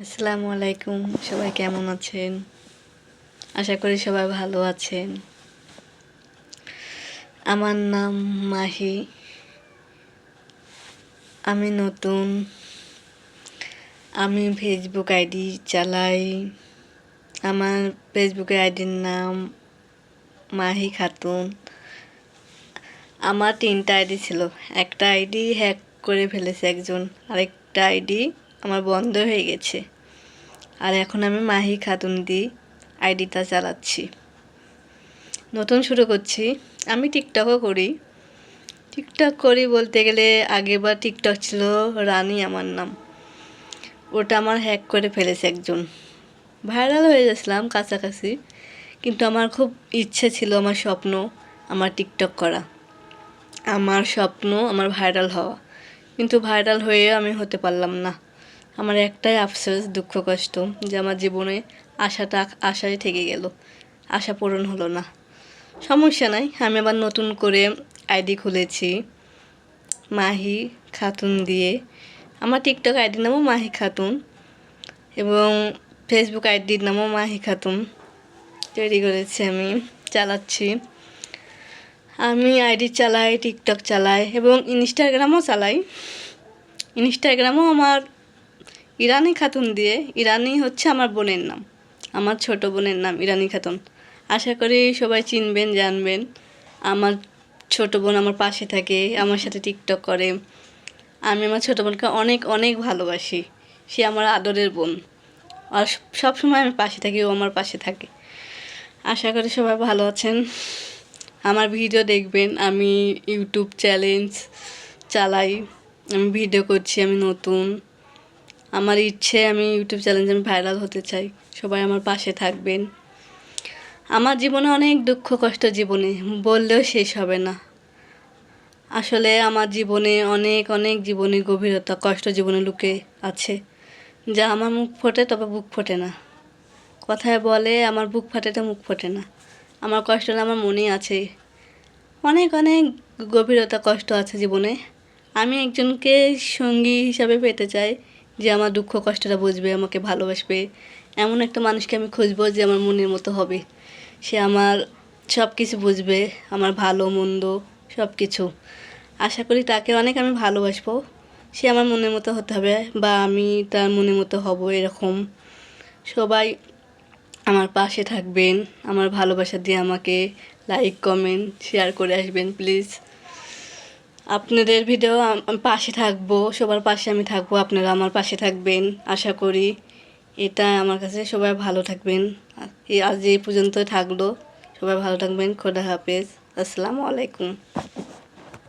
আসসালামু আলাইকুম, সবাই কেমন আছেন? আশা করি সবাই ভালো আছেন। আমার নাম মাহি। আমি নতুন। আমি ফেসবুক আইডি চালাই। আমার ফেসবুকের আইডির নাম মাহি খাতুন। আমার 3টা আইডি ছিল। একটা আইডি হ্যাক করে ফেলেছে একজন, আরেকটা আইডি আমার বন্ধ হয়ে গেছে। আর এখন আমি মাহি খাতুন দিয়ে আইডিটা চালাচ্ছি। নতুন শুরু করছি। আমি টিকটকও করি। টিকটক করি বলতে গেলে আগেবার টিকটক ছিল রানী আমার নাম। ওটা আমার হ্যাক করে ফেলেছে একজন। ভাইরাল হয়ে গেছিলাম কাছাকাছি, কিন্তু আমার খুব ইচ্ছে ছিল, আমার স্বপ্ন আমার টিকটক করা। আমার স্বপ্ন আমার ভাইরাল হওয়া, কিন্তু ভাইরাল হয়ে আমি হতে পারলাম না। আমার একটাই আফসোস, দুঃখ কষ্ট যে আমার জীবনে আশায় থেকে গেল, আশা পূরণ হলো না। সমস্যা নাই, আমি আবার নতুন করে আইডি খুলেছি মাহি খাতুন দিয়ে। আমার টিকটক আইডির নামও মাহি খাতুন এবং ফেসবুক আইডির নামও মাহি খাতুন। তৈরি করেছি, আমি চালাচ্ছি। আমি আইডি চালাই, টিকটক চালাই এবং ইনস্টাগ্রামও চালাই। ইনস্টাগ্রামও আমার ইরানি খাতুন দিয়ে। ইরানি হচ্ছে আমার বোনের নাম, আমার ছোট বোনের নাম ইরানি খাতুন। আশা করি সবাই চিনবেন, জানবেন। আমার ছোট বোন আমার পাশে থাকে, আমার সাথে টিকটক করে। আমি আমার ছোট বোনকে অনেক অনেক ভালোবাসি। সে আমার আদরের বোন, আর সবসময় আমি পাশে থাকি, ও আমার পাশে থাকে। আশা করি সবাই ভালো আছেন। আমার ভিডিও দেখবেন। আমি ইউটিউব চ্যালেঞ্জ চালাই, আমি ভিডিও করছি। আমি নতুন, আমার ইচ্ছে আমি ইউটিউব চ্যালেঞ্জে আমি ভাইরাল হতে চাই। সবাই আমার পাশে থাকবেন। আমার জীবনে অনেক দুঃখ কষ্ট, জীবনে বললেও শেষ হবে না। আসলে আমার জীবনে অনেক অনেক জীবনে গভীরতা, কষ্ট জীবনে লুকে আছে, যা আমার মুখ ফোটে তবে বুক ফোটে না। কথায় বলে আমার বুক ফাটে তো মুখ ফোটে না। আমার কষ্টটা আমার মনেই আছে। অনেক অনেক গভীরতা, কষ্ট আছে জীবনে। আমি একজনকে সঙ্গী হিসাবে পেতে চাই, যে আমার দুঃখ কষ্টটা বুঝবে, আমাকে ভালোবাসবে। এমন একটা মানুষকে আমি খুঁজবো যে আমার মনের মতো হবে। সে আমার সব কিছু বুঝবে, আমার ভালো মন্দ সব কিছু। আশা করি তাকে অনেক আমি ভালোবাসবো। সে আমার মনের মতো হতে হবে বা আমি তার মনের মতো হব, এরকম। সবাই আমার পাশে থাকবেন, আমার ভালোবাসা দিয়ে আমাকে লাইক কমেন্ট শেয়ার করে আসবেন প্লিজ। আপনাদের ভিডিও আমি পাশে থাকবো, সবার পাশে আমি থাকবো, আপনারা আমার পাশে থাকবেন আশা করি। এটা আমার কাছে। সবাই ভালো থাকবেন। আজ এই পর্যন্ত থাকলো। সবাই ভালো থাকবেন। খোদা হাফেজ। আসসালামু আলাইকুম।